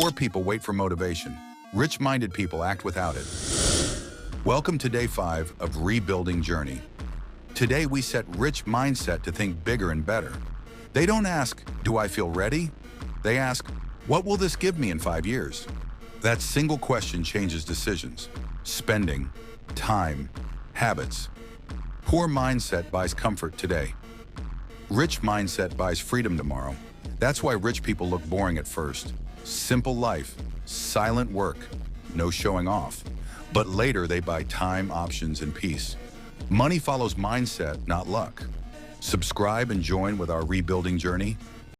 Poor people wait for motivation. Rich-minded people act without it. Welcome to day 5 of Rebuilding Journey. Today we set rich mindset to think bigger and better. They don't ask, do I feel ready? They ask, what will this give me in 5 years? That single question changes decisions, spending, time, habits. Poor mindset buys comfort today. Rich mindset buys freedom tomorrow. That's why rich people look boring at first. Simple life, silent work, no showing off. But later they buy time, options, and peace. Money follows mindset, not luck. Subscribe and join with our rebuilding journey.